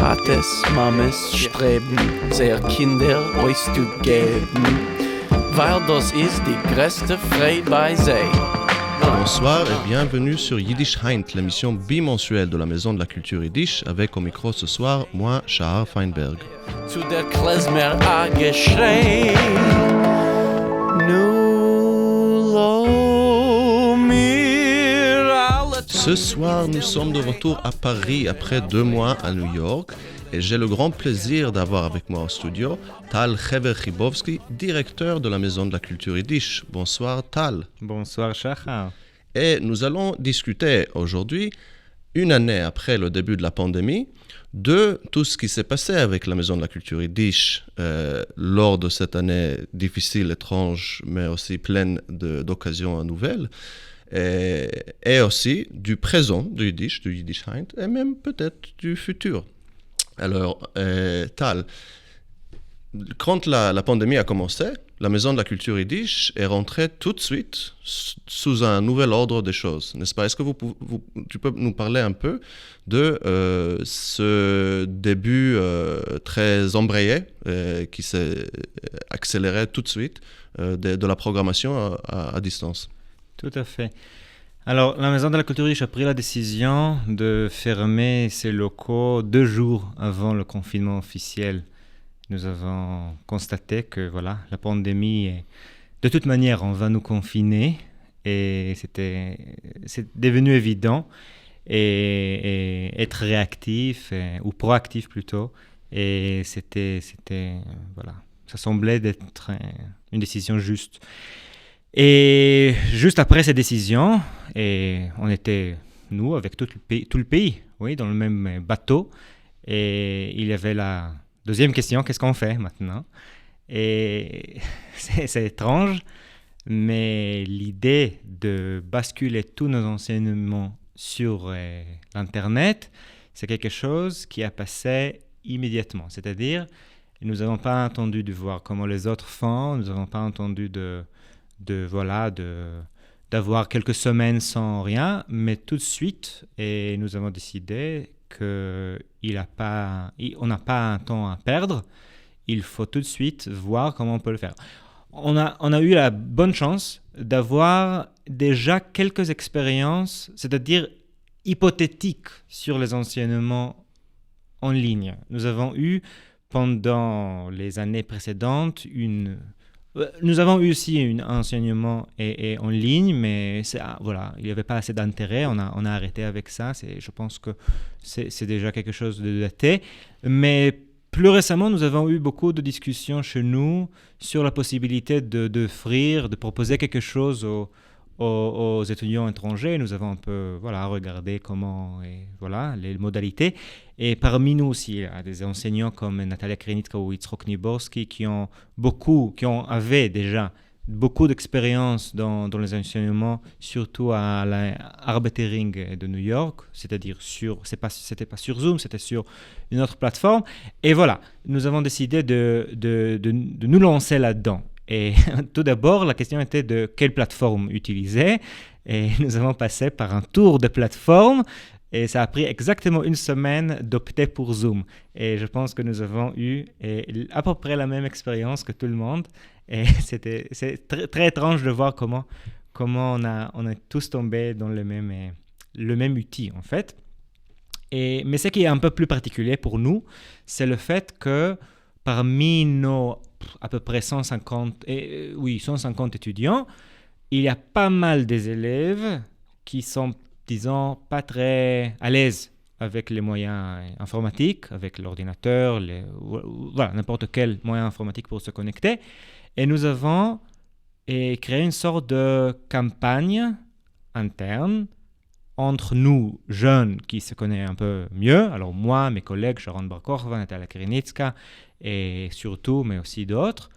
Tates, Mames streben, sehr Kinder euch zu geben, weil das ist die größte Freude bei sie. Bonsoir et bienvenue sur Yiddish Heint, l'émission bimensuelle de la Maison de la Culture Yiddish, avec au micro ce soir, moi, Shahar Feinberg. Zu der Klezmer a geschrei, nu lo mir alle. Ce soir, nous sommes de retour à Paris après 2 mois à New York et j'ai le grand plaisir d'avoir avec moi au studio Tal Hever-Chibovski, directeur de la Maison de la Culture Yiddish. Bonsoir Tal. Bonsoir Shahar. Et nous allons discuter aujourd'hui, une année après le début de la pandémie, de tout ce qui s'est passé avec la Maison de la Culture Yiddish lors de cette année difficile, étrange, mais aussi pleine d'occasions nouvelles. Et aussi du présent du Yiddish Heint, et même peut-être du futur. Alors, Tal, quand la pandémie a commencé, la Maison de la Culture Yiddish est rentrée tout de suite sous un nouvel ordre des choses, n'est-ce pas? Est-ce que tu peux nous parler un peu de ce début très embrayé qui s'est accéléré tout de suite de la programmation à distance? Tout à fait. Alors, la Maison de la Culture Yiddish a pris la décision de fermer ses locaux 2 jours avant le confinement officiel. Nous avons constaté que voilà, la pandémie, de toute manière, on va nous confiner et c'est devenu évident et être réactif ou proactif plutôt. Et c'était voilà, ça semblait d'être une décision juste. Et juste après cette décision, et on était, nous, avec tout le pays, oui, dans le même bateau. Et il y avait la deuxième question, qu'est-ce qu'on fait maintenant? Et c'est étrange, mais l'idée de basculer tous nos enseignements sur l'Internet, c'est quelque chose qui a passé immédiatement. C'est-à-dire, nous n'avons pas attendu de voir comment les autres font, nous n'avons pas attendu d'avoir quelques semaines sans rien, mais tout de suite, et nous avons décidé qu'on n'a pas un temps à perdre, il faut tout de suite voir comment on peut le faire. On a eu la bonne chance d'avoir déjà quelques expériences, c'est-à-dire hypothétiques, sur les enseignements en ligne. Nous avons eu, pendant les années précédentes, nous avons eu aussi un enseignement en ligne, mais voilà, il n'y avait pas assez d'intérêt, on a arrêté avec ça. Je pense que c'est déjà quelque chose de daté. Mais plus récemment, nous avons eu beaucoup de discussions chez nous sur la possibilité de proposer quelque chose aux étudiants étrangers. Nous avons un peu regardé comment et les modalités. Et parmi nous aussi, il y a des enseignants comme Natalia Krenitka ou Yitzhak Niborski qui avaient déjà beaucoup d'expérience dans les enseignements, surtout à l'Arbetering de New York, c'est-à-dire c'était pas sur Zoom, c'était sur une autre plateforme. Et voilà, nous avons décidé de nous lancer là-dedans. Et tout d'abord, la question était de quelle plateforme utiliser. Et nous avons passé par un tour de plateforme. Et ça a pris exactement 1 semaine d'opter pour Zoom. Et je pense que nous avons eu à peu près la même expérience que tout le monde. Et c'est très, très étrange de voir comment on est tous tombés dans le même outil, en fait. Mais ce qui est un peu plus particulier pour nous, c'est le fait que parmi nos à peu près 150 étudiants, il y a pas mal des élèves qui sont, disons, pas très à l'aise avec les moyens informatiques, avec l'ordinateur, n'importe quel moyen informatique pour se connecter. Et nous avons créé une sorte de campagne interne entre nous, jeunes, qui se connaissent un peu mieux. Alors moi, mes collègues, Sharon Bar-Korva, Natalia Krenitka, et surtout, mais aussi d'autres.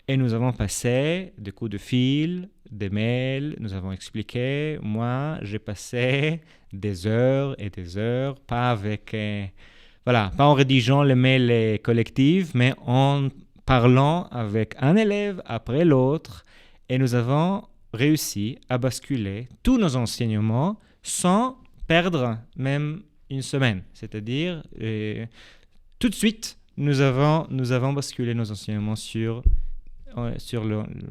Et nous avons passé des coups de fil, des mails, nous avons expliqué. Moi, j'ai passé des heures et des heures, pas en rédigeant les mails collectifs, mais en parlant avec un élève après l'autre. Et nous avons réussi à basculer tous nos enseignements sans perdre même 1 semaine. C'est-à-dire, tout de suite, nous avons basculé nos enseignements sur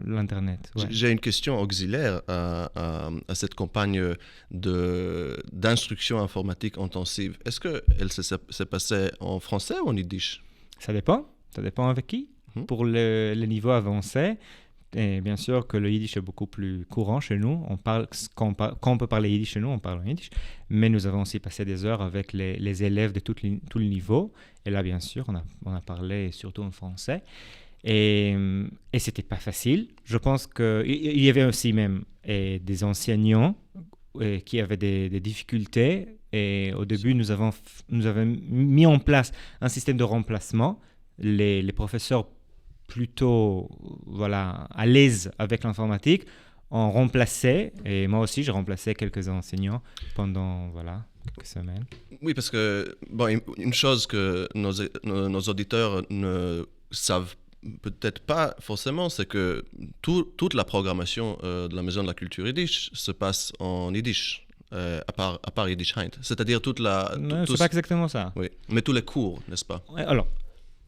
l'Internet. Ouais. J'ai une question auxiliaire à cette campagne d'instruction informatique intensive. Est-ce qu'elle s'est passée en français ou en yiddish? Ça dépend avec qui. Pour le niveau avancé, et bien sûr que le yiddish est beaucoup plus courant chez nous. Quand on peut parler yiddish chez nous, on parle en yiddish. Mais nous avons aussi passé des heures avec les élèves de tout le niveau. Et là, bien sûr, on a parlé surtout en français. Et c'était pas facile. Je pense qu'il y avait aussi même des enseignants qui avaient des difficultés. Et au début, nous avons mis en place un système de remplacement. Les professeurs plutôt à l'aise avec l'informatique ont remplacé, et moi aussi j'ai remplacé quelques enseignants pendant quelques semaines. Oui, parce que une chose que nos auditeurs ne savent peut-être pas forcément, c'est que toute la programmation de la Maison de la Culture Yiddish se passe en Yiddish. À part Yiddish Heint. C'est-à-dire Non, c'est pas exactement ça. Oui, mais tous les cours, n'est-ce pas? Alors,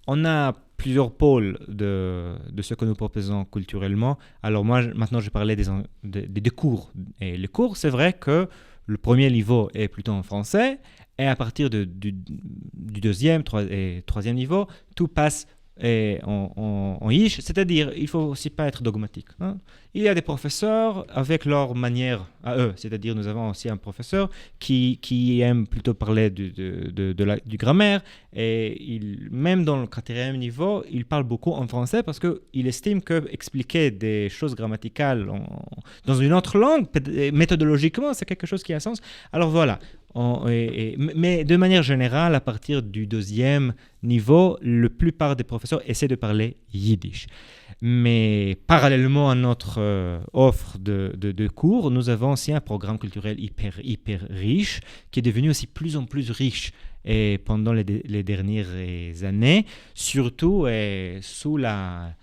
on a plusieurs pôles de ce que nous proposons culturellement. Alors moi, maintenant, je parlais des cours. Et les cours, c'est vrai que le premier niveau est plutôt en français. Et à partir du deuxième et troisième niveau, tout passe en yiddish. C'est-à-dire, il ne faut aussi pas être dogmatique. Hein. Il y a des professeurs avec leur manière à eux. C'est-à-dire, nous avons aussi un professeur qui aime plutôt parler du grammaire. Et même dans le quatrième niveau, il parle beaucoup en français parce qu'il estime qu'expliquer des choses grammaticales dans une autre langue, méthodologiquement, c'est quelque chose qui a sens. Alors voilà. Mais de manière générale, à partir du deuxième niveau, la plupart des professeurs essaient de parler yiddish. Mais parallèlement à notre offre de cours, nous avons aussi un programme culturel hyper riche, qui est devenu aussi plus en plus riche et pendant les dernières années, surtout sous la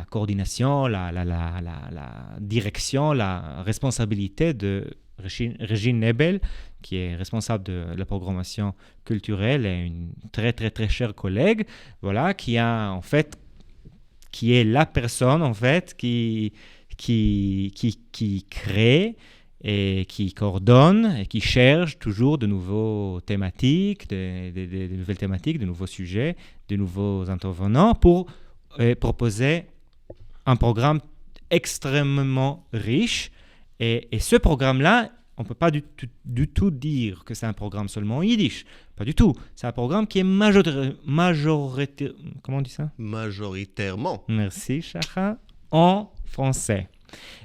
coordination, la direction, la responsabilité de Régine Nebel, qui est responsable de la programmation culturelle et une très très très chère collègue, qui est la personne en fait qui crée et qui coordonne et qui cherche toujours de nouvelles thématiques, de nouvelles thématiques, de nouveaux sujets, de nouveaux intervenants pour proposer un programme extrêmement riche. Et ce programme-là, on ne peut pas du tout dire que c'est un programme seulement en yiddish. Pas du tout. C'est un programme qui est comment on dit ça? Majoritairement. Merci, Shacha. En français.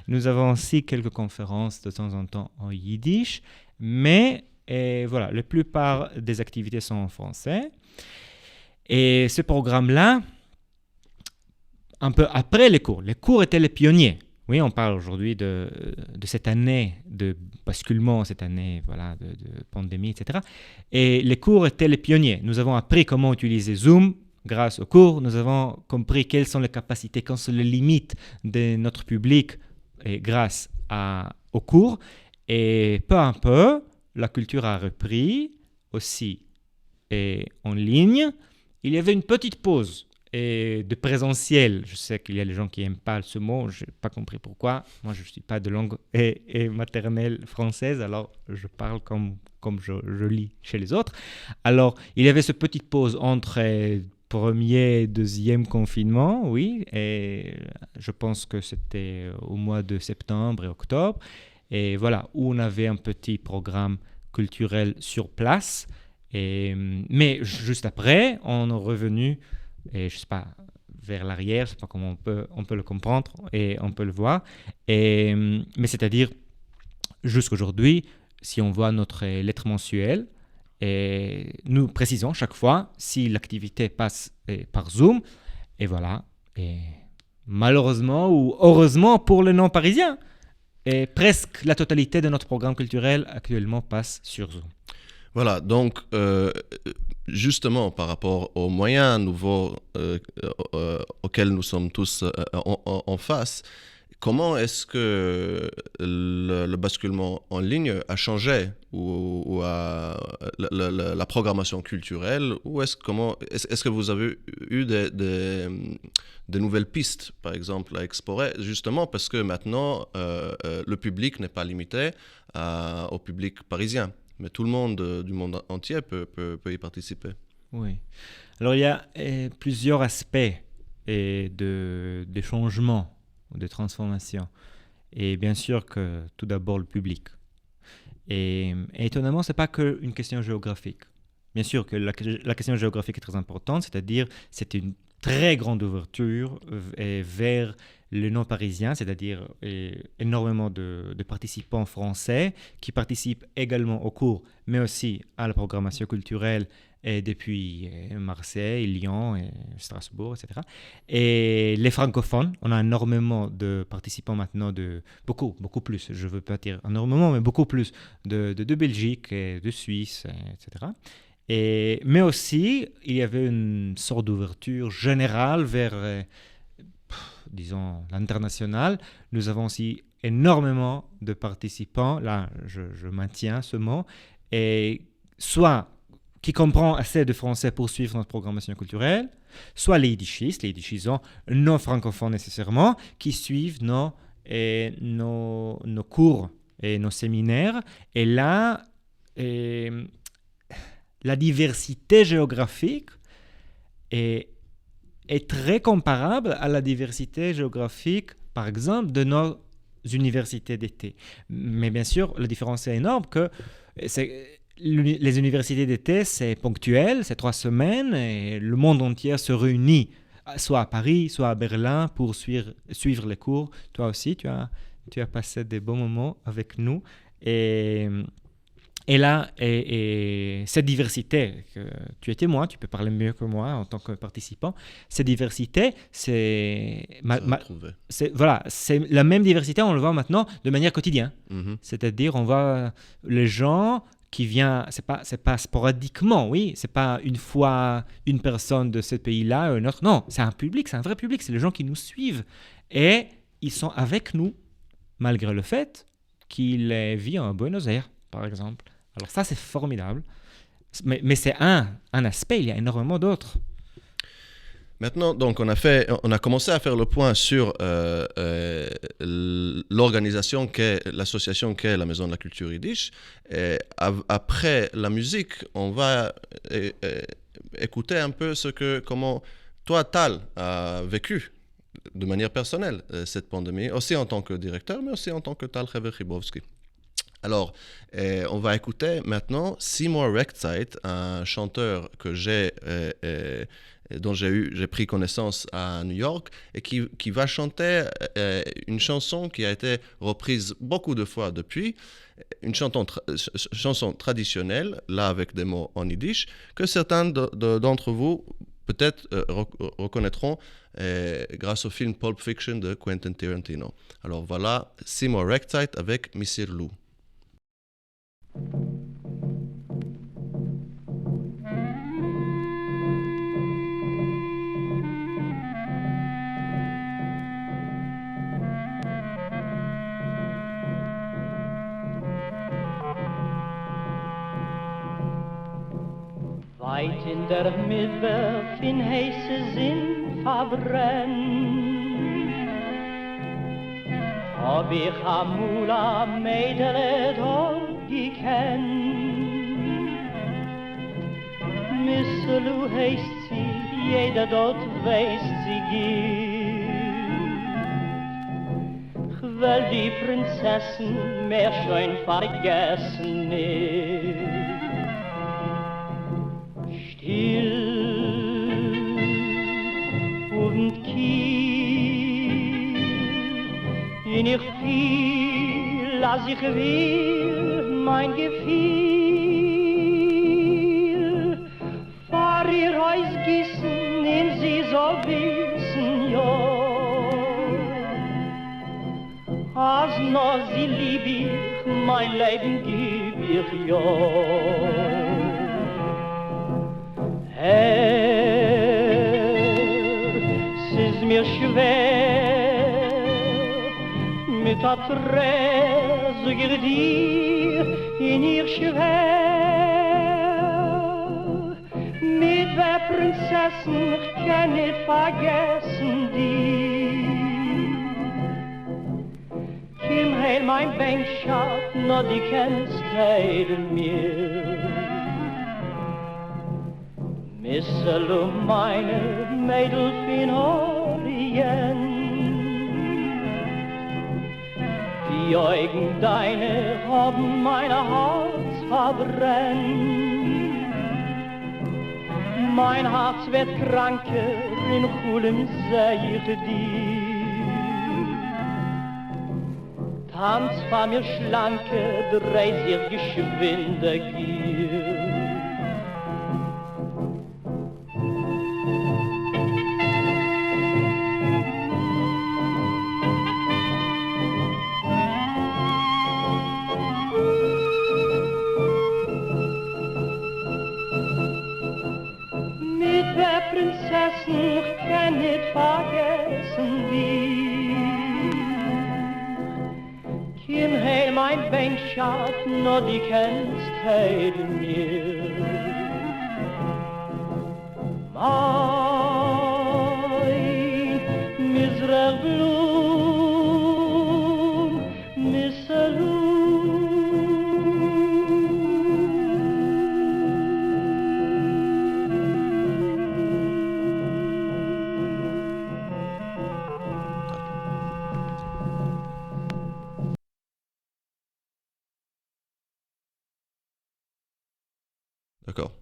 Nous avons aussi quelques conférences de temps en temps en yiddish. Mais la plupart des activités sont en français. Et ce programme-là, un peu après les cours étaient les pionniers. Oui, on parle aujourd'hui de cette année de basculement, cette année de pandémie, etc. Et les cours étaient les pionniers. Nous avons appris comment utiliser Zoom grâce aux cours. Nous avons compris quelles sont les capacités, quelles sont les limites de notre public grâce aux cours. Et peu à peu, la culture a repris aussi en ligne. Il y avait une petite pause de présentiel. Je sais qu'il y a des gens qui n'aiment pas ce mot, je n'ai pas compris pourquoi. Moi, je ne suis pas de langue maternelle française, alors je parle comme je lis chez les autres. Alors, il y avait cette petite pause entre premier et deuxième confinement, oui, et je pense que c'était au mois de septembre et octobre, et où on avait un petit programme culturel sur place, mais juste après, on est revenu et je sais pas, vers l'arrière, je sais pas comment on peut le comprendre et on peut le voir. Mais c'est-à-dire, jusqu'aujourd'hui, si on voit notre lettre mensuelle, nous précisons chaque fois si l'activité passe par Zoom, et malheureusement ou heureusement pour les non-parisiens, presque la totalité de notre programme culturel actuellement passe sur Zoom. Voilà, donc justement par rapport aux moyens nouveaux auxquels nous sommes tous en face, Comment est-ce que le basculement en ligne a changé ou la programmation culturelle? Ou est-ce que vous avez eu des nouvelles pistes, par exemple, à explorer, justement parce que maintenant, le public n'est pas limité au public parisien, mais tout le monde du monde entier peut y participer. Oui. Alors, il y a plusieurs aspects de changements, de transformations. Et bien sûr que tout d'abord le public. Et étonnamment, ce n'est pas qu'une question géographique. Bien sûr que la question géographique est très importante, c'est-à-dire c'est une très grande ouverture vers le non-parisien, c'est-à-dire énormément de participants français qui participent également au cours, mais aussi à la programmation culturelle et depuis Marseille, Lyon, et Strasbourg, etc. Et les francophones, on a énormément de participants maintenant, beaucoup plus, je ne veux pas dire énormément, mais beaucoup plus de Belgique, et de Suisse, etc. Mais aussi, il y avait une sorte d'ouverture générale vers, disons, l'international. Nous avons aussi énormément de participants, là je maintiens ce mot, et soit qui comprend assez de français pour suivre notre programmation culturelle, soit les yiddishisants, non francophones nécessairement, qui suivent nos cours et nos séminaires. Et là, la diversité géographique est très comparable à la diversité géographique, par exemple, de nos universités d'été. Mais bien sûr, la différence est énorme que les universités d'été, c'est ponctuel, c'est 3 semaines, et le monde entier se réunit, soit à Paris, soit à Berlin, pour suivre les cours. Toi aussi, tu as passé des bons moments avec nous. Et là, cette diversité, que tu es témoin, tu peux parler mieux que moi en tant que participant, cette diversité, c'est la même diversité, on le voit maintenant de manière quotidienne. Mm-hmm. C'est-à-dire, on voit les gens qui viennent, c'est pas sporadiquement, oui, c'est pas une fois une personne de ce pays-là, une autre, non, c'est un public, c'est un vrai public, c'est les gens qui nous suivent et ils sont avec nous, malgré le fait qu'ils vivent à Buenos Aires, par exemple. Alors ça, c'est formidable. Mais c'est un aspect, il y a énormément d'autres. Maintenant, donc, on a commencé à faire le point sur l'organisation l'association qu'est la Maison de la Culture Yiddish. Et après la musique, on va écouter un peu comment toi, Tal, a vécu de manière personnelle cette pandémie, aussi en tant que directeur, mais aussi en tant que Tal Hever-Chibowski. Alors, on va écouter maintenant Seymour Rechtzeit, un chanteur dont j'ai pris connaissance à New York et qui va chanter une chanson qui a été reprise beaucoup de fois depuis, une chanson traditionnelle, là avec des mots en yiddish, que certains d'entre vous peut-être reconnaîtront grâce au film Pulp Fiction de Quentin Tarantino. Alors voilà, Seymour Rechtzeit avec Missir Lou. Weit in der Midweg in heiße Sinn verbrennt, hab ich amul a Mädele dort gekannt. Misselu heißt sie, jeder dort weiß sie geht. Ich will die Prinzessin mehr schön vergessen nicht. Still und kiel, in ich fiel, als ich will, mein Gefühl, fahr ihr ausgießen, in sie so wissen, ja, als noch sie lieb ich, mein Leben gib ich, ja. Es ist mir schwer, preisig dir in ihr schwer. Mit der Prinzessin ich kann nicht vergessen dir. Kim heil mein Bänkschaft, nur die kennst heilen mir. Missel meine Mädel fin Orient. Die Augen deine haben meine Herz verbrennt. Mein Herz wird kranker, in Chulem seh ich dir. Tanz vor mir schlanke, dreh sich geschwinde Gier. Prinzessin, ich kann nicht vergessen dir. Kim heil mein Bänkschaft, nur die kennst heil mir. Mein miserer Blum, Misselum. D'accord.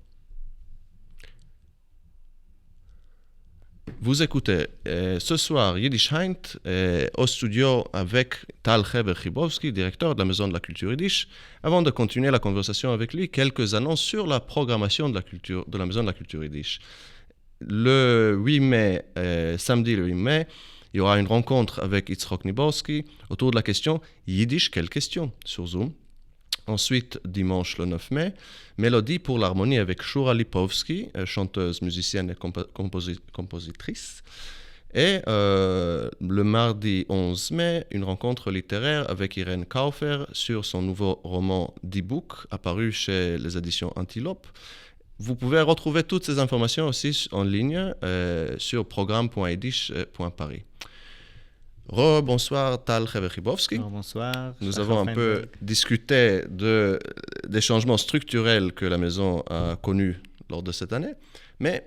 Vous écoutez ce soir Yiddish Heint au studio avec Tal Heber-Chibowski, directeur de la Maison de la Culture Yiddish. Avant de continuer la conversation avec lui, quelques annonces sur la programmation de la Maison de la Culture Yiddish. Le 8 mai, samedi le 8 mai, il y aura une rencontre avec Yitzhak Nibowski autour de la question Yiddish, quelle question sur Zoom. Ensuite, dimanche le 9 mai, Mélodie pour l'harmonie avec Shura Lipovski, chanteuse, musicienne et compositrice. Et le mardi 11 mai, une rencontre littéraire avec Irène Kaufer sur son nouveau roman D-Book, apparu chez les éditions Antilope. Vous pouvez retrouver toutes ces informations aussi en ligne sur programme.yiddish.paris. Bonsoir Tal Heber-Chibowski. Bonsoir. Nous avons un peu discuté des changements structurels que la maison a connus lors de cette année. Mais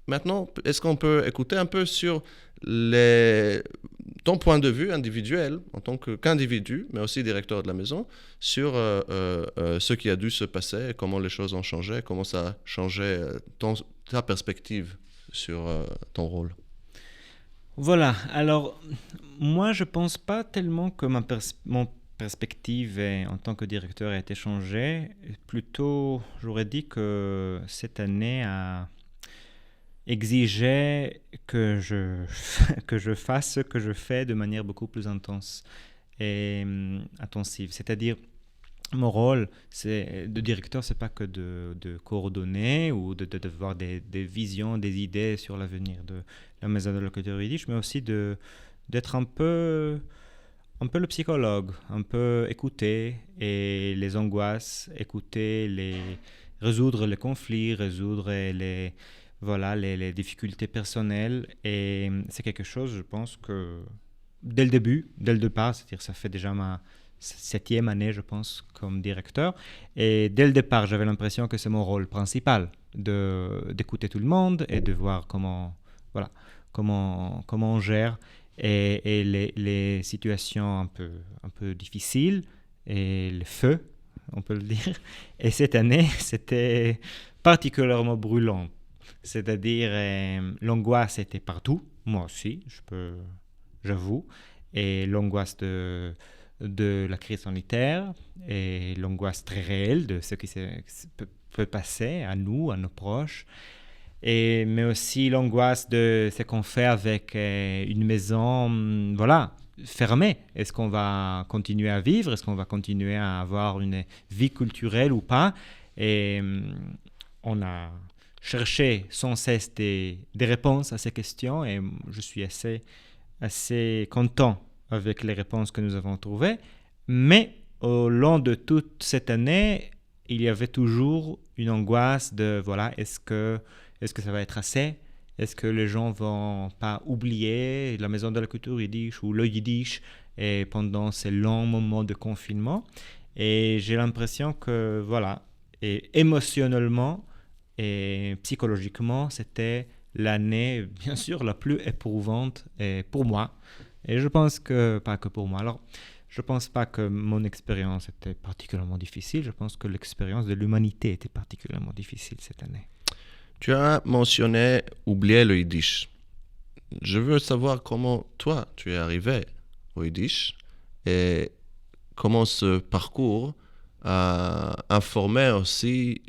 maintenant, est-ce qu'on peut écouter un peu sur ton point de vue individuel, en tant qu'individu, mais aussi directeur de la maison, sur ce qui a dû se passer, comment les choses ont changé, comment ça a changé ta perspective sur ton rôle? Voilà, alors moi je pense pas tellement que mon perspective en tant que directeur a été changée, plutôt j'aurais dit que cette année a exigé que je fasse ce que je fais de manière beaucoup plus intense et intensive, c'est-à-dire mon rôle de directeur, c'est pas que de coordonner ou de voir des visions, des idées sur l'avenir de la Maison de la Culture Yiddish, mais aussi d'être un peu le psychologue, un peu écouter et les angoisses, résoudre les conflits, résoudre les difficultés personnelles. Et c'est quelque chose, je pense que dès le départ, c'est-à-dire ça fait déjà ma 7e année, je pense, comme directeur. Et dès le départ, j'avais l'impression que c'est mon rôle principal, d'écouter tout le monde et de voir comment on gère et les situations un peu difficiles et le feu, on peut le dire. Et cette année, c'était particulièrement brûlant. C'est-à-dire, l'angoisse était partout, moi aussi, j'avoue, et l'angoisse de la crise sanitaire et l'angoisse très réelle de ce qui peut passer à nous, à nos proches, mais aussi l'angoisse de ce qu'on fait avec une maison fermée. Est-ce qu'on va continuer à vivre? Est-ce qu'on va continuer à avoir une vie culturelle ou pas? Et on a cherché sans cesse des réponses à ces questions et je suis assez content avec les réponses que nous avons trouvées, mais au long de toute cette année, il y avait toujours une angoisse de, voilà, est-ce que ça va être assez? Est-ce que les gens vont pas oublier la maison de la culture yiddish ou le yiddish et pendant ces longs moments de confinement? Et j'ai l'impression que, voilà, et émotionnellement et psychologiquement, c'était l'année, bien sûr, la plus éprouvante pour moi. Et je pense que, pas que pour moi. Alors, je ne pense pas que mon expérience était particulièrement difficile. Je pense que l'expérience de l'humanité était particulièrement difficile cette année. Tu as mentionné oublier le yiddish. Je veux savoir comment toi, tu es arrivé au yiddish et comment ce parcours a informé aussi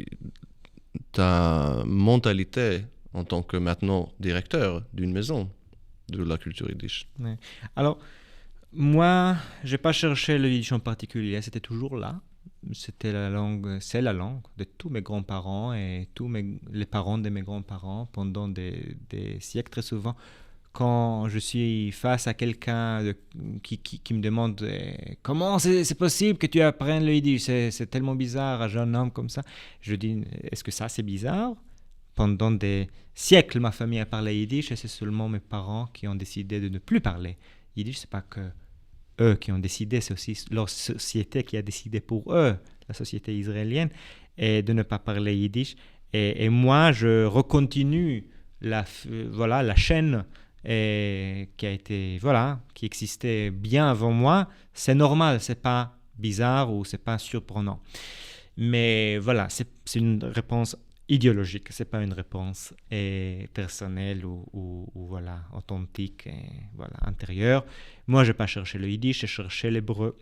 ta mentalité en tant que maintenant directeur d'une maison de la culture yiddish. Ouais. Alors, moi, je n'ai pas cherché le yiddish en particulier, c'était toujours là. C'est la langue de tous mes grands-parents et les parents de mes grands-parents pendant des siècles. Très souvent, quand je suis face à quelqu'un qui me demande comment c'est possible que tu apprennes le yiddish, c'est tellement bizarre, un jeune homme comme ça, je dis, est-ce que ça c'est bizarre? Pendant des siècles, ma famille a parlé yiddish et c'est seulement mes parents qui ont décidé de ne plus parler yiddish. C'est pas que eux qui ont décidé, c'est aussi leur société qui a décidé pour eux, la société israélienne, et de ne pas parler yiddish. Et moi, je recontinue la chaîne qui existait bien avant moi. C'est normal, c'est pas bizarre ou c'est pas surprenant. Mais voilà, c'est une réponse idéologique, c'est pas une réponse personnelle ou voilà, authentique, voilà, intérieure. Moi, j'ai pas cherché le yiddish, j'ai cherché l'hébreu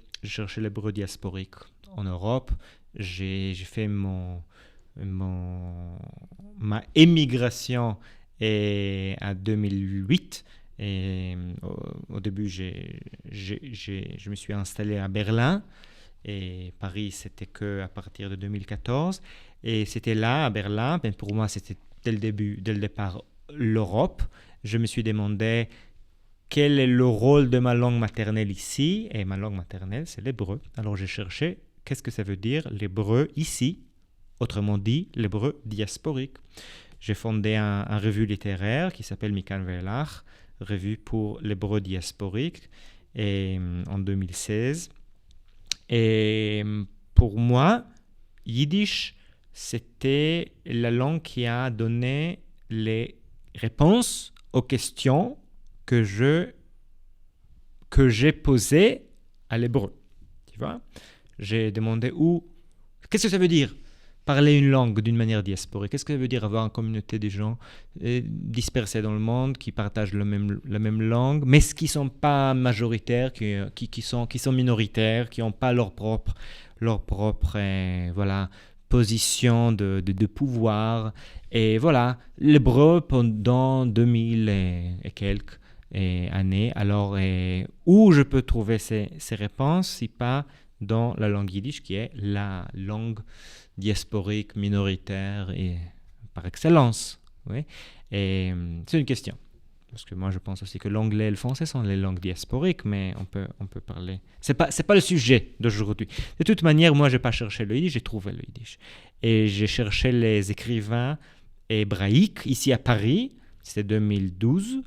diasporique en Europe. J'ai fait ma émigration en 2008. Et au début, je me suis installé à Berlin. Et Paris, c'était qu'à partir de 2014. Et c'était là, à Berlin, ben pour moi, c'était dès le départ, l'Europe. Je me suis demandé quel est le rôle de ma langue maternelle ici. Et ma langue maternelle, c'est l'hébreu. Alors j'ai cherché qu'est-ce que ça veut dire l'hébreu ici, autrement dit, l'hébreu diasporique. J'ai fondé un revue littéraire qui s'appelle Mikan Ve'elach, revue pour l'hébreu diasporique, en 2016. Et pour moi, yiddish, c'était la langue qui a donné les réponses aux questions que j'ai posées à l'hébreu. Tu vois? J'ai demandé qu'est-ce que ça veut dire parler une langue d'une manière diasporique? Qu'est-ce que ça veut dire avoir une communauté de gens dispersés dans le monde qui partagent la même langue, mais qui ne sont pas majoritaires, qui sont minoritaires, qui n'ont pas leur propre position de pouvoir. Et voilà, l'hébreu pendant 2000 et quelques années. Alors, où je peux trouver ces réponses, si pas dans la langue yiddish, qui est la langue diasporique, minoritaire et par excellence. Oui. Et c'est une question. Parce que moi, je pense aussi que l'anglais et le français sont les langues diasporiques, mais on peut parler. C'est pas le sujet d'aujourd'hui. De toute manière, moi, je n'ai pas cherché le yiddish, j'ai trouvé le yiddish. Et j'ai cherché les écrivains hébraïques ici à Paris, c'était 2012.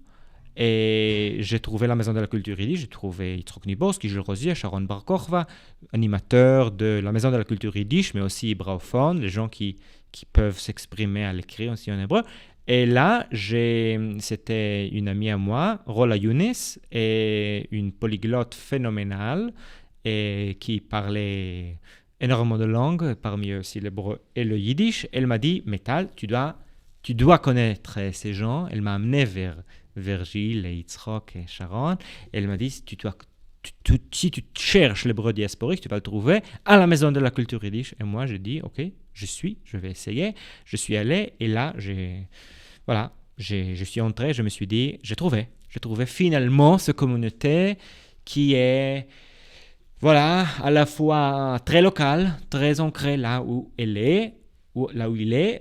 Et j'ai trouvé la Maison de la Culture yiddish, j'ai trouvé Yitzhak Niborski, Gilles Rosier, Sharon Bar Kochva, animateurs de la Maison de la Culture yiddish, mais aussi hébraophones, les gens qui peuvent s'exprimer à l'écrit aussi en hébreu. Et là, c'était une amie à moi, Rola Younes, et une polyglotte phénoménale, et qui parlait énormément de langues, parmi eux aussi l'hébreu et le yiddish. Elle m'a dit, Metal, tu dois connaître ces gens. Elle m'a amené vers Gilles et Yitzhak et Sharon. Elle m'a dit, si tu cherches l'hébreu diasporique, tu vas le trouver à la Maison de la Culture yiddish. Et moi, j'ai dit, ok, je vais essayer. Je suis allé et là, je suis entré, je me suis dit, j'ai trouvé finalement cette communauté qui est, à la fois très locale, très ancrée là où il est,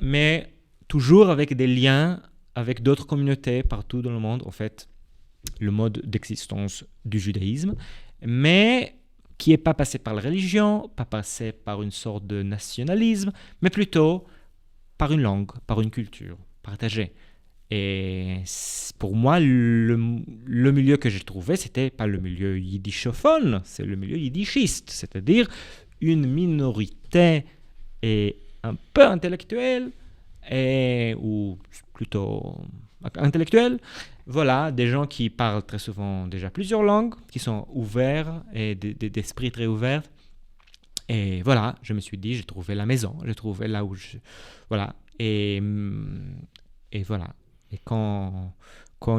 mais toujours avec des liens avec d'autres communautés partout dans le monde. En fait, le mode d'existence du judaïsme, mais qui n'est pas passé par la religion, pas passé par une sorte de nationalisme, mais plutôt par une langue, par une culture partagée. Et pour moi, le milieu que j'ai trouvé, c'était pas le milieu yiddishophone, c'est le milieu yiddishiste, c'est-à-dire une minorité et un peu intellectuelle, ou plutôt intellectuelle. Voilà, des gens qui parlent très souvent déjà plusieurs langues, qui sont ouverts et d'esprit très ouverts. Et voilà, je me suis dit, j'ai trouvé la maison, j'ai trouvé là où je... Voilà, et voilà. Et quand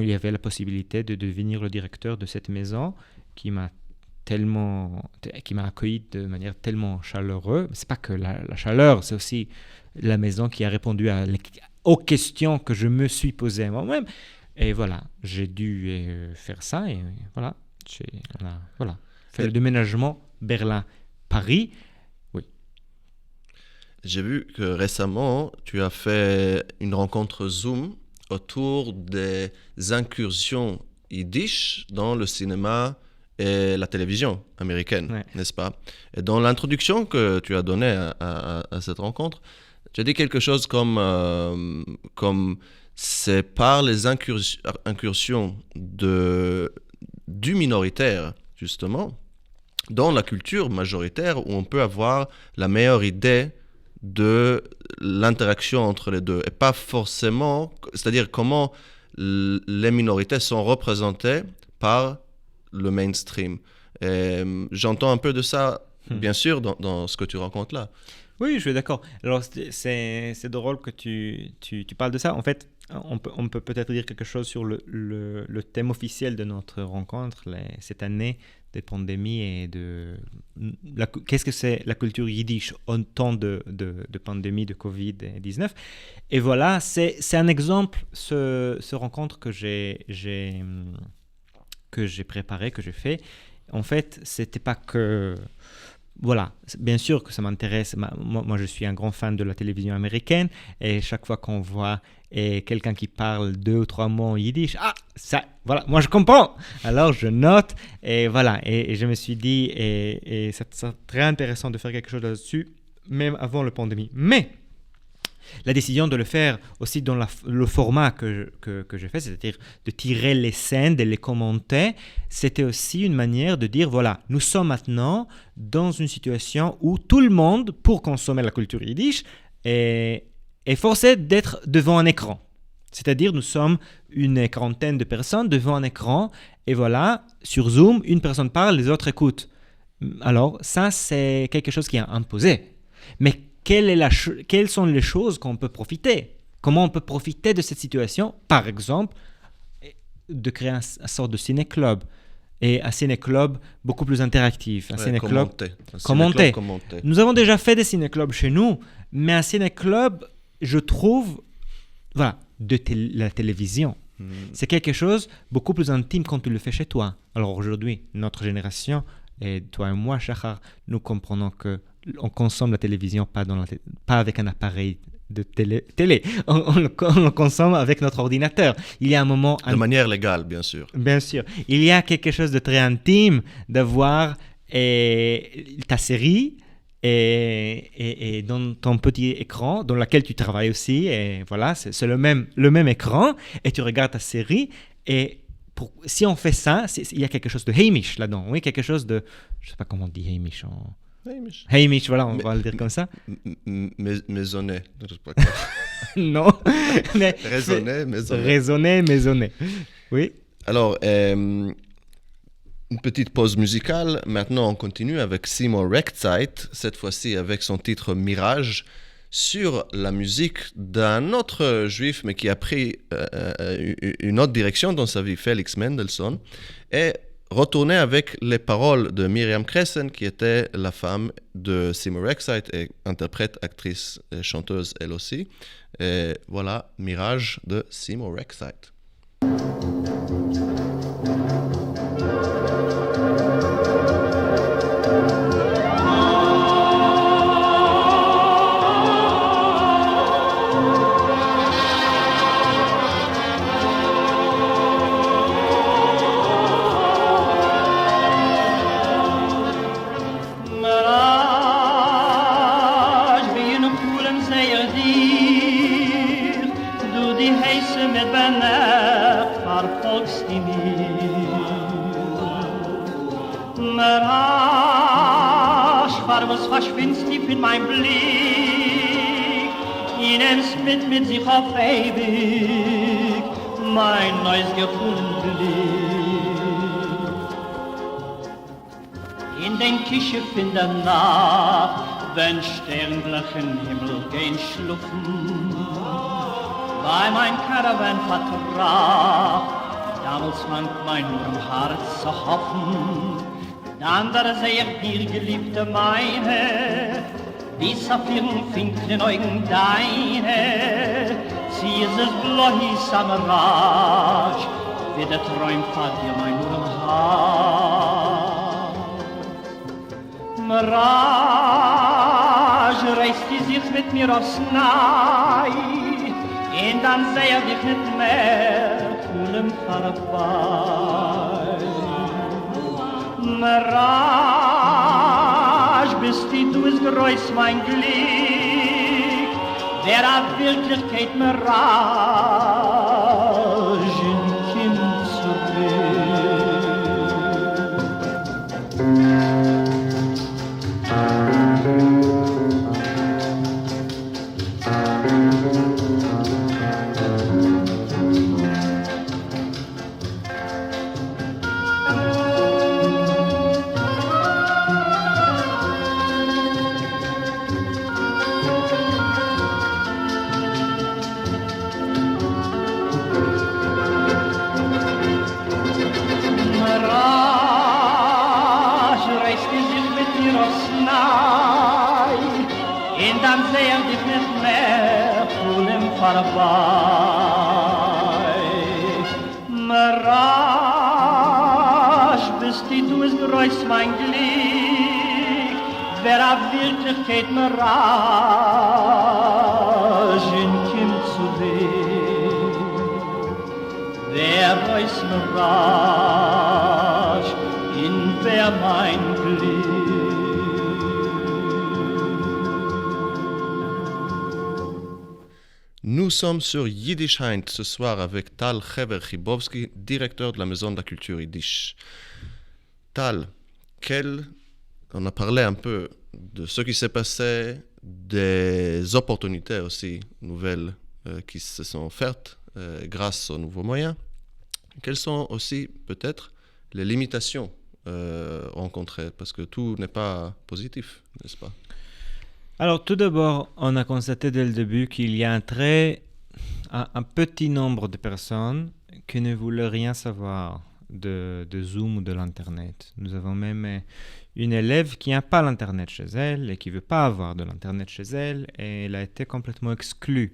il y avait la possibilité de devenir le directeur de cette maison, qui m'a accueilli de manière tellement chaleureuse, c'est pas que la chaleur, c'est aussi la maison qui a répondu aux questions que je me suis posées moi-même. Et voilà, j'ai dû faire ça, et voilà, voilà, fait le déménagement Berlin-Paris. Oui. J'ai vu que récemment, tu as fait une rencontre Zoom autour des incursions yiddish dans le cinéma et la télévision américaine, Ouais. n'est-ce pas? Et dans l'introduction que tu as donnée à cette rencontre, tu as dit quelque chose comme c'est par les incursions du minoritaire, justement, dans la culture majoritaire, où on peut avoir la meilleure idée de l'interaction entre les deux. Et pas forcément, c'est-à-dire comment les minorités sont représentées par le mainstream. Et j'entends un peu de ça, bien sûr, dans ce que tu racontes là. Oui, je suis d'accord. Alors, c'est drôle que tu parles de ça. En fait, on peut peut-être dire quelque chose sur le thème officiel de notre rencontre cette année de pandémie et qu'est-ce que c'est la culture yiddish en temps de pandémie de Covid-19. Et voilà, c'est un exemple, ce rencontre que j'ai préparé, que j'ai fait. En fait, c'était pas que... Voilà, bien sûr que ça m'intéresse. Moi, je suis un grand fan de la télévision américaine, et chaque fois qu'on voit quelqu'un qui parle 2 ou 3 mots en yiddish, ça, voilà, moi je comprends. Alors je note, et voilà, et je me suis dit, et c'est très intéressant de faire quelque chose là-dessus, même avant la pandémie. Mais la décision de le faire aussi dans le format que je fais, c'est-à-dire de tirer les scènes, de les commenter, c'était aussi une manière de dire, voilà, nous sommes maintenant dans une situation où tout le monde, pour consommer la culture yiddish, est forcé d'être devant un écran. C'est-à-dire, nous sommes une quarantaine de personnes devant un écran, et voilà, sur Zoom, une personne parle, les autres écoutent. Alors, ça, c'est quelque chose qui est imposé. Mais quelles sont les choses qu'on peut profiter? Comment on peut profiter de cette situation? Par exemple, de créer un sorte de ciné-club. Et un ciné-club beaucoup plus interactif. Un ciné-club commenté. Nous avons déjà fait des ciné-clubs chez nous, mais un ciné-club, je trouve, voilà, la télévision. C'est quelque chose beaucoup plus intime quand tu le fais chez toi. Alors aujourd'hui, notre génération, et toi et moi, Shahar, nous comprenons qu'on consomme la télévision pas avec un appareil de télé. On le consomme avec notre ordinateur. Il y a un moment... De manière légale, bien sûr. Bien sûr. Il y a quelque chose de très intime d'avoir ta série et dans ton petit écran dans lequel tu travailles aussi. Et voilà, c'est le même écran, et tu regardes ta série. Et si on fait ça, il y a quelque chose de heimish là-dedans. Oui, quelque chose de... Je ne sais pas comment on dit heimish en... Heimish, voilà, on va le dire comme ça. Maisonné. Non. Mais Raisonné, maisonné. Oui. Alors, une petite pause musicale. Maintenant, on continue avec Seymour Rexite, cette fois-ci avec son titre Mirage, sur la musique d'un autre juif, mais qui a pris une autre direction dans sa vie, Félix Mendelssohn, et retourné avec les paroles de Miriam Kressen, qui était la femme de Seymour Rexite, et interprète, actrice et chanteuse elle aussi. Et voilà, Mirage de Seymour Rexite. Nacht verfolgst du mich. Rasch, was verschwindst tief in mein Blick, ihr nimmst mit sich auf ewig, mein neues gefunden Glück. In den Kischiff in der Nacht, wenn Sternblachen Himmel gehen schlucken, bei mein Karawan vertracht, damals fand mein nur im Herz zu hoffen, dann da seh ich dir, Geliebte meine, die saphiren finklen Augen deine, sie ist es bloß am Rasch, wie der Träum fällt dir mein nur im Herz. Rasch reißt die sich mit mir aufs Nei, und dann seh ich dich nicht mehr, fühlen vorbei. Rasch bist du es groß mein Glück, wer hat Wirklichkeit mir rasch in Kind vorbei. Rasch bist du es groß mein Glück, wer auf Wirklichkeit mir rasch in Kind zu dir. Wer weiß mir rasch in wer mein Glück. Nous sommes sur Yiddish Heint ce soir avec Tal Heber-Chibowski, directeur de la Maison de la Culture Yiddish. Tal, on a parlé un peu de ce qui s'est passé, des opportunités aussi nouvelles qui se sont offertes grâce aux nouveaux moyens. Quelles sont aussi peut-être les limitations rencontrées, parce que tout n'est pas positif, n'est-ce pas? Alors tout d'abord, on a constaté dès le début qu'il y a un petit nombre de personnes qui ne voulaient rien savoir de Zoom ou de l'Internet. Nous avons même une élève qui n'a pas l'Internet chez elle et qui ne veut pas avoir de l'Internet chez elle, et elle a été complètement exclue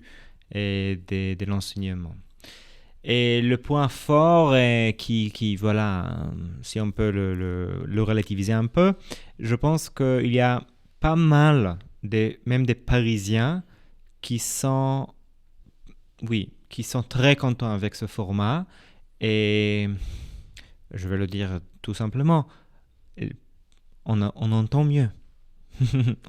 de l'enseignement. Et le point fort qui voilà, si on peut le relativiser un peu, je pense qu'il y a pas mal même des Parisiens qui sont très contents avec ce format, et je vais le dire tout simplement, on entend mieux.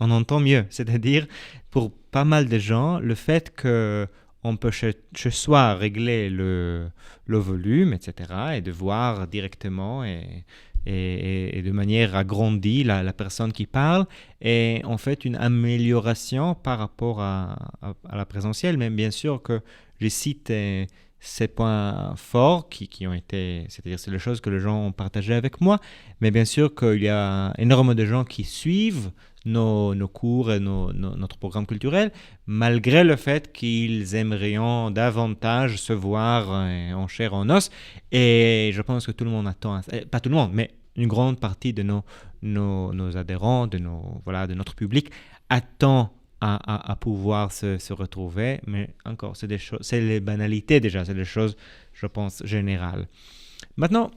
On entend mieux, c'est-à-dire pour pas mal de gens, le fait qu'on peut chez soi régler le volume, etc., et de voir directement et de manière agrandie la personne qui parle, est en fait une amélioration par rapport à la présentielle. Mais bien sûr que je cite ces points forts qui ont été, c'est-à-dire c'est les choses que les gens ont partagées avec moi, mais bien sûr qu'il y a énormément de gens qui suivent nos cours et notre programme culturel, malgré le fait qu'ils aimeraient davantage se voir en chair et en os. Et je pense que tout le monde attend, pas tout le monde, mais une grande partie de nos adhérents, de notre public attend à pouvoir se retrouver. Mais encore, c'est les banalités déjà, c'est des choses, je pense, générales. Maintenant,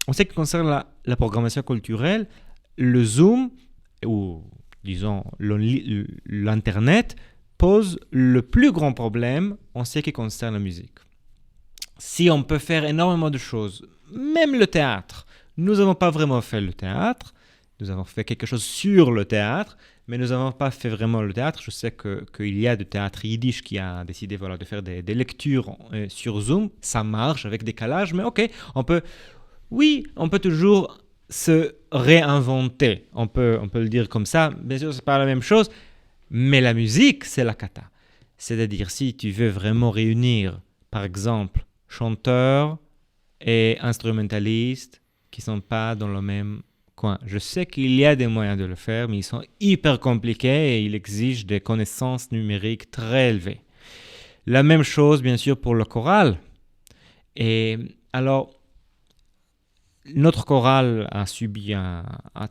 en ce qui concerne la programmation culturelle, le Zoom, ou disons l'Internet, pose le plus grand problème en ce qui concerne la musique. Si on peut faire énormément de choses, même le théâtre, nous n'avons pas vraiment fait le théâtre, nous avons fait quelque chose sur le théâtre, mais nous n'avons pas fait vraiment le théâtre. Je sais qu'il y a du théâtre yiddish qui a décidé de faire des lectures sur Zoom. Ça marche avec décalage, mais ok, on peut toujours se réinventer. On peut le dire comme ça. Bien sûr, ce n'est pas la même chose, mais la musique, c'est la cata. C'est-à-dire, si tu veux vraiment réunir, par exemple, chanteurs et instrumentalistes qui ne sont pas dans le même coin. Je sais qu'il y a des moyens de le faire, mais ils sont hyper compliqués et ils exigent des connaissances numériques très élevées. La même chose, bien sûr, pour le choral. Et alors, notre chorale a subi un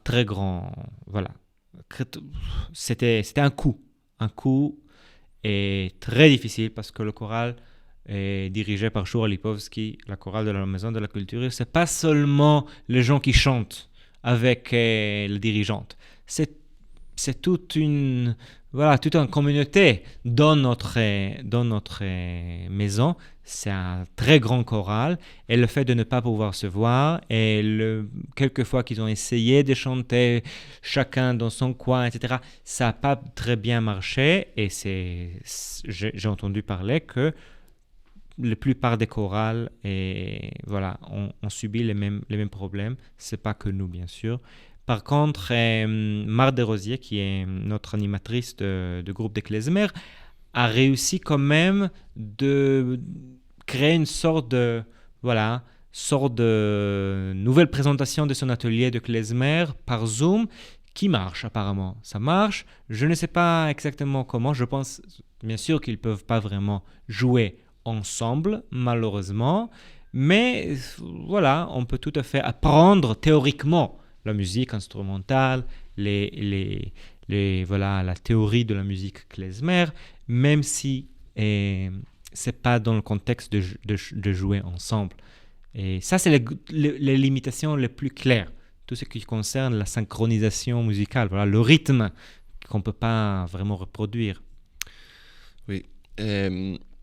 très grand... Voilà. C'était un coup. Un coup est très difficile parce que le choral est dirigé par Shura Lipovski, la chorale de la Maison de la Culture. Ce n'est pas seulement les gens qui chantent avec la dirigeante. C'est toute une communauté dans notre maison. C'est un très grand choral et le fait de ne pas pouvoir se voir et quelques fois qu'ils ont essayé de chanter chacun dans son coin, etc., ça n'a pas très bien marché et j'ai entendu parler que la plupart des chorales ont subi les mêmes problèmes. C'est pas que nous, bien sûr. Par contre, Marthe Desrosiers, qui est notre animatrice de groupe des klezmer, a réussi quand même de créer une sorte de nouvelle présentation de son atelier de klezmer par Zoom qui marche apparemment. Ça marche. Je ne sais pas exactement comment. Je pense bien sûr qu'ils ne peuvent pas vraiment jouer ensemble, malheureusement. Mais voilà, on peut tout à fait apprendre théoriquement la musique instrumentale, la théorie de la musique klezmer, même si c'est pas dans le contexte de jouer ensemble. Et ça, c'est les limitations les plus claires. Tout ce qui concerne la synchronisation musicale, le rythme qu'on peut pas vraiment reproduire. Oui.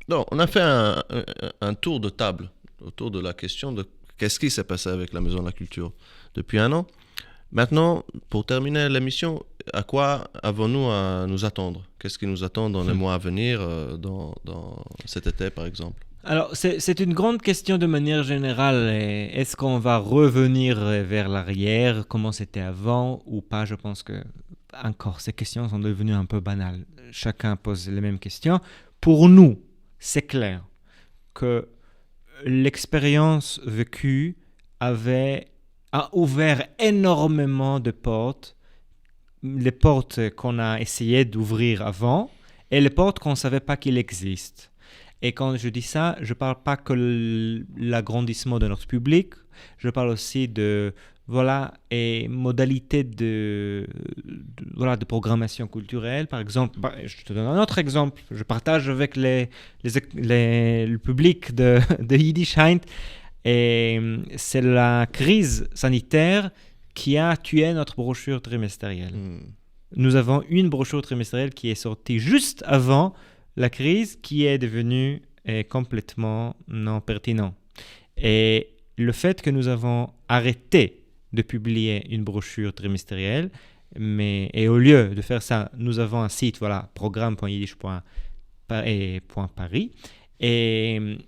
Non, on a fait un tour de table autour de la question de qu'est-ce qui s'est passé avec la Maison de la Culture depuis 1 an. Maintenant, pour terminer l'émission, à quoi avons-nous à nous attendre ? Qu'est-ce qui nous attend dans les mois à venir, dans cet été par exemple ? Alors, c'est une grande question de manière générale. Est-ce qu'on va revenir vers l'arrière, comment c'était avant ou pas ? Je pense que encore ces questions sont devenues un peu banales. Chacun pose les mêmes questions. Pour nous, c'est clair que l'expérience vécue a ouvert énormément de portes, les portes qu'on a essayé d'ouvrir avant et les portes qu'on ne savait pas qu'il existe. Et quand je dis ça, je ne parle pas que l'agrandissement de notre public, je parle aussi de modalités de programmation culturelle. Par exemple, je te donne un autre exemple, je partage avec le public de Yiddishheit. Et c'est la crise sanitaire qui a tué notre brochure trimestrielle. Nous avons une brochure trimestrielle qui est sortie juste avant la crise, qui est devenue complètement non pertinente. Et le fait que nous avons arrêté de publier une brochure trimestrielle, et au lieu de faire ça, nous avons un site, programme.yiddish.paris, et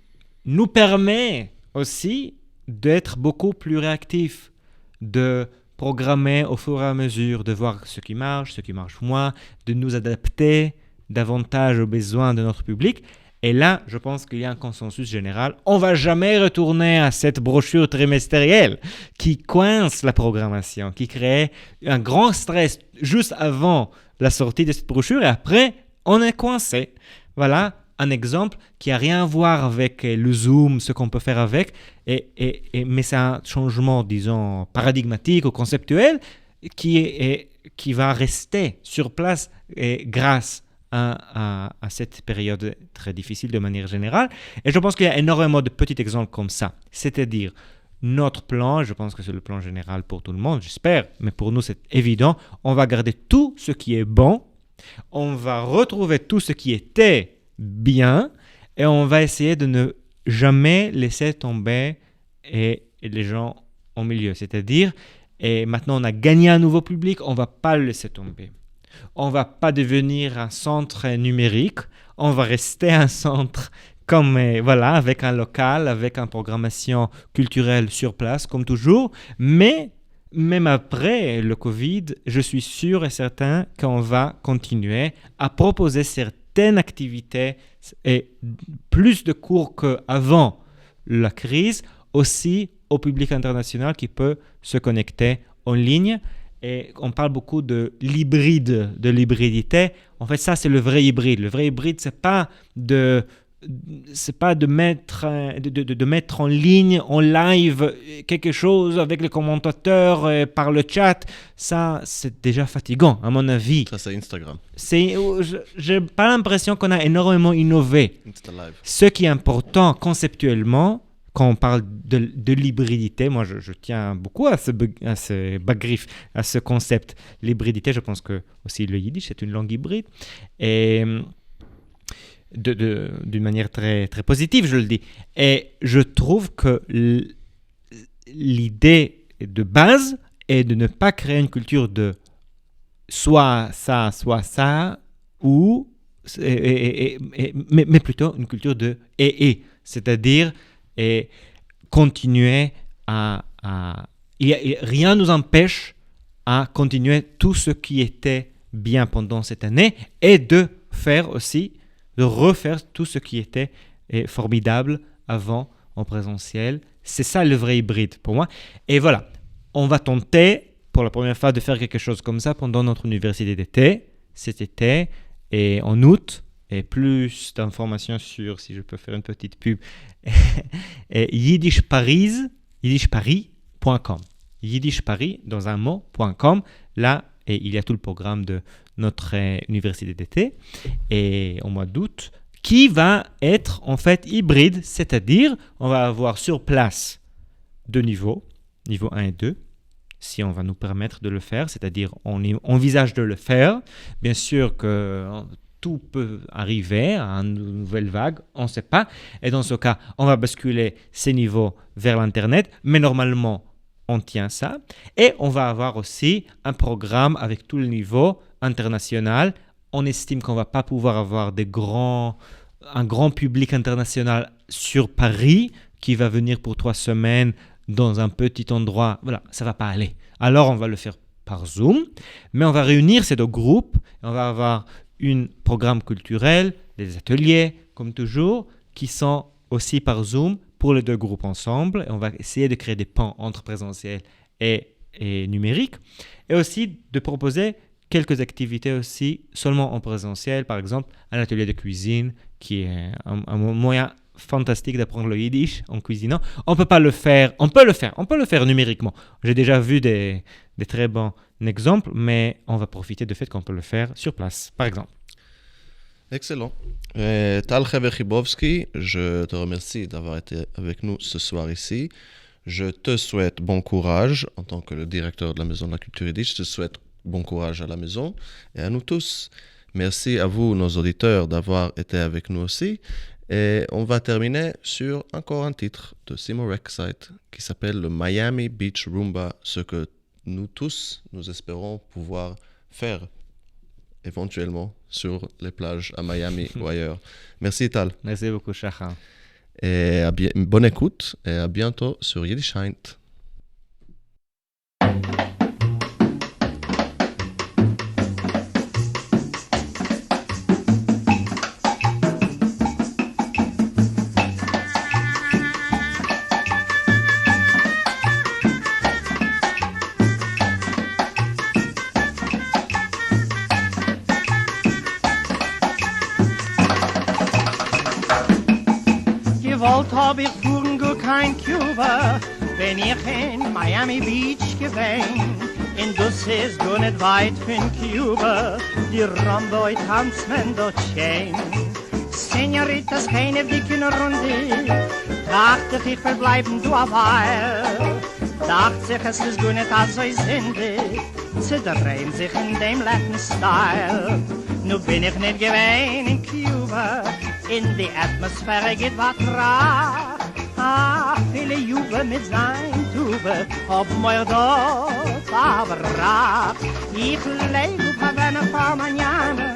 nous permet aussi d'être beaucoup plus réactif, de programmer au fur et à mesure, de voir ce qui marche moins, de nous adapter davantage aux besoins de notre public. Et là, je pense qu'il y a un consensus général. On ne va jamais retourner à cette brochure trimestrielle qui coince la programmation, qui crée un grand stress juste avant la sortie de cette brochure et après, on est coincé. Voilà un exemple qui n'a rien à voir avec le Zoom, ce qu'on peut faire avec, mais c'est un changement, disons, paradigmatique ou conceptuel qui va rester sur place grâce à cette période très difficile de manière générale. Et je pense qu'il y a énormément de petits exemples comme ça. C'est-à-dire, notre plan, je pense que c'est le plan général pour tout le monde, j'espère, mais pour nous c'est évident, on va garder tout ce qui est bon, on va retrouver tout ce qui était bien et on va essayer de ne jamais laisser tomber les gens au milieu. C'est-à-dire, et maintenant on a gagné un nouveau public, on ne va pas le laisser tomber. On ne va pas devenir un centre numérique, on va rester un centre avec un local, avec une programmation culturelle sur place, comme toujours. Mais même après le Covid, je suis sûr et certain qu'on va continuer à proposer certaines activités et plus de cours qu'avant la crise, aussi au public international qui peut se connecter en ligne. Et on parle beaucoup de l'hybridité. En fait, ça, c'est le vrai hybride. Le vrai hybride, c'est pas de mettre en ligne, en live, quelque chose avec les commentateurs par le chat. Ça, c'est déjà fatigant, à mon avis. Ça, c'est Instagram. J'ai pas l'impression qu'on a énormément innové. Insta-live. Ce qui est important conceptuellement, quand on parle de l'hybridité, moi je tiens beaucoup à ce bagrif, à ce concept. L'hybridité, je pense que aussi le yiddish est une langue hybride. Et d'une manière très, très positive, je le dis. Et je trouve que l'idée de base est de ne pas créer une culture de soit ça, mais plutôt une culture de et. C'est-à-dire continuer rien ne nous empêche à continuer tout ce qui était bien pendant cette année et de refaire tout ce qui était formidable avant en présentiel. C'est ça le vrai hybride pour moi. Et voilà, on va tenter pour la première fois de faire quelque chose comme ça pendant notre université d'été, cet été et en août. Et plus d'informations sur, si je peux faire une petite pub, yiddishparis.com. Yiddishparis, dans un mot.com. Là, et il y a tout le programme de notre université d'été et au mois d'août, qui va être en fait hybride, c'est-à-dire on va avoir sur place deux niveaux, niveau 1 et 2, si on va nous permettre de le faire, c'est-à-dire on envisage de le faire. Bien sûr que tout peut arriver à une nouvelle vague, on ne sait pas. Et dans ce cas, on va basculer ces niveaux vers l'Internet, mais normalement, on tient ça. Et on va avoir aussi un programme avec tous les niveaux international. On estime qu'on ne va pas pouvoir avoir un grand public international sur Paris qui va venir pour 3 semaines dans un petit endroit. Voilà, ça ne va pas aller. Alors, on va le faire par Zoom, mais on va réunir ces deux groupes. On va avoir un programme culturel, des ateliers, comme toujours, qui sont aussi par Zoom pour les deux groupes ensemble. Et on va essayer de créer des ponts entre présentiel et numérique. Et aussi de proposer quelques activités aussi seulement en présentiel. Par exemple, un atelier de cuisine qui est un moyen fantastique d'apprendre le yiddish en cuisinant. On peut le faire numériquement. J'ai déjà vu des très bons exemples, mais on va profiter du fait qu'on peut le faire sur place, par exemple. Excellent. Tal Khibovski, je te remercie d'avoir été avec nous ce soir ici. Je te souhaite bon courage en tant que le directeur de la Maison de la Culture Yiddish. Je te souhaite bon courage à la maison et à nous tous. Merci à vous, nos auditeurs, d'avoir été avec nous aussi. Et on va terminer sur encore un titre de Simo Rexite qui s'appelle le Miami Beach Rumba, ce que nous tous, nous espérons pouvoir faire éventuellement sur les plages à Miami ou ailleurs. Merci Tal. Merci beaucoup Shachar. Et bonne écoute et à bientôt sur Yiddishkeit. Hab ich fuhren gar kein Cuba, wenn ich in Miami Beach gewesen. Und das ist gar nicht weit von Cuba, die Ramboy tanzen dort schön. Senoritas, keine dicken Runde, dachte ich verbleiben du a Weile. Dachte sich, es ist gar nicht so sindig, sie drehen sich in dem Latin Style. Nu bin ich nicht gewesen in Cuba, in die Atmosphäre geht was ra. Viele Jugend mit sein Stube, ob mir dort verbracht. Ich lebe auf Havana vor Manana,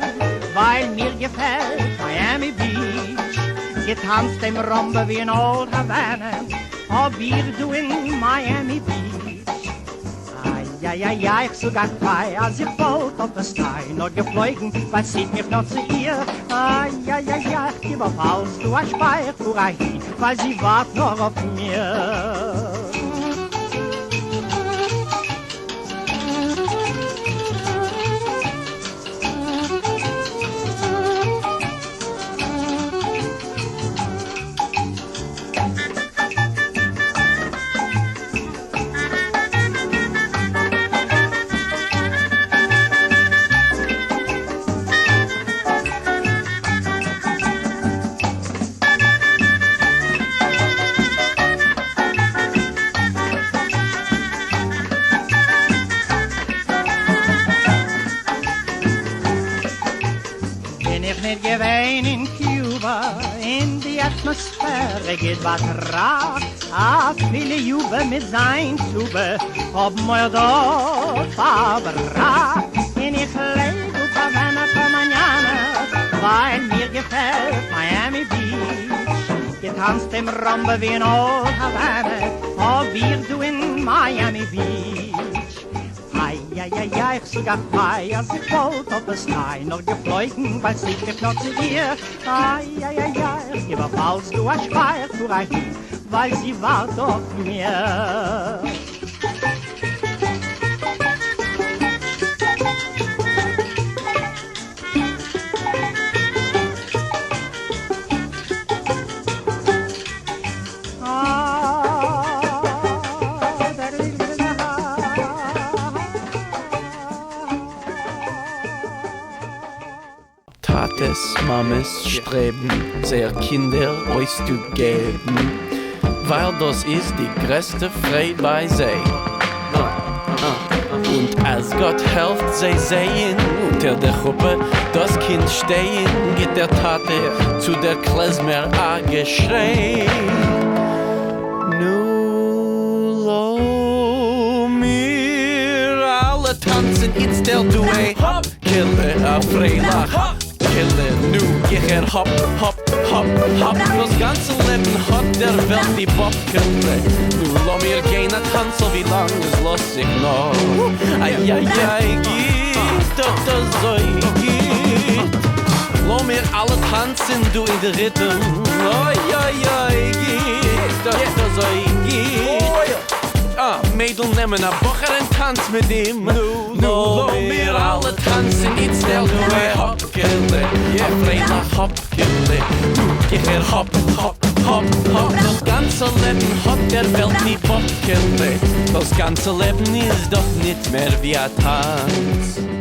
weil mir gefällt Miami Beach. Getanzt im Rombe wie in Old Havana, ob wir du in Miami Beach. Ja, ich sogar frei, als ich wollte auf das Stein noch geflogen, weil sieht mich noch zu ihr. Ja, ich gebe auf alles, du hast Speier für ein, weil sie wart noch auf mir. Gewein in Cuba, in die Atmosphäre geht was rar. Viele Jube mit sein Tube, ob mir dort verbracht. Und ich lebe auf Havana für Manana, weil mir gefällt Miami Beach. Getanzt im Rombe wie in Old Havana, ob wir du in Miami Beach. Ja, ich sogar frei, als ich wollte auf das Stein noch geflogen, weil sie mich noch zu ihr. Ja, ich gebe auf alles, du hast Speier für ein, weil sie wart auf mir. Tates, Mames streben, sehr Kinder euch zu geben, weil das ist die größte Freude bei sie. Und als Gott helft, sie sehen unter der Gruppe das Kind stehen, geht der Tate zu der Klezmer a geschrei. Nu lo mir alle tanzen, it's der Duet, hop, kille a Freilach. Kille, nu, geher hop, hop, hop, hop. Das ganze Leben hat der Welt die Bobkille. Nu, lo mir gehen a Tanzel, wie lang es los sich noch. Ai, geht, das so geht. Lo mir alle tanzen, du in der Rhythm. Ai, geht, das so geht. Mädel nemmen a Bocher en tanz mit ihm. Nu, lo mir alle tanzen, it's der Duet. Hop, kille, Freilach, hop, kille. Nu, geher hop, hop, hop, hop. Das ganze Leben hat der Welt die Bobkille. Das ganze Leben ist doch nicht mehr wie a Tanz.